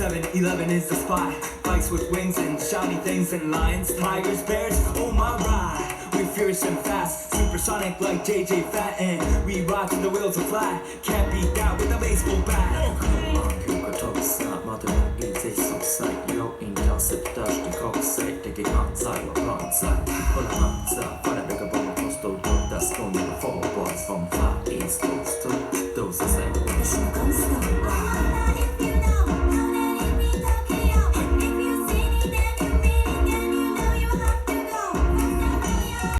7-Eleven is the spot. Bikes with wings and shiny things and lions, tigers, bears. Oh my ride, we fierce and fast, supersonic like JJ Fat, and we rock till the wheels are flat. Can't beat that with a baseball bat. คือก็ทบสามาแต่ละอีใจสดใสยกอินยาวสุดดัชที่เขาใส่แต่กี่หักใจว่าร้อนใจคนละหักใจฟันแต่ก็บอกว่า coast to that's only the four boys from far east coast to those that say Mission constant.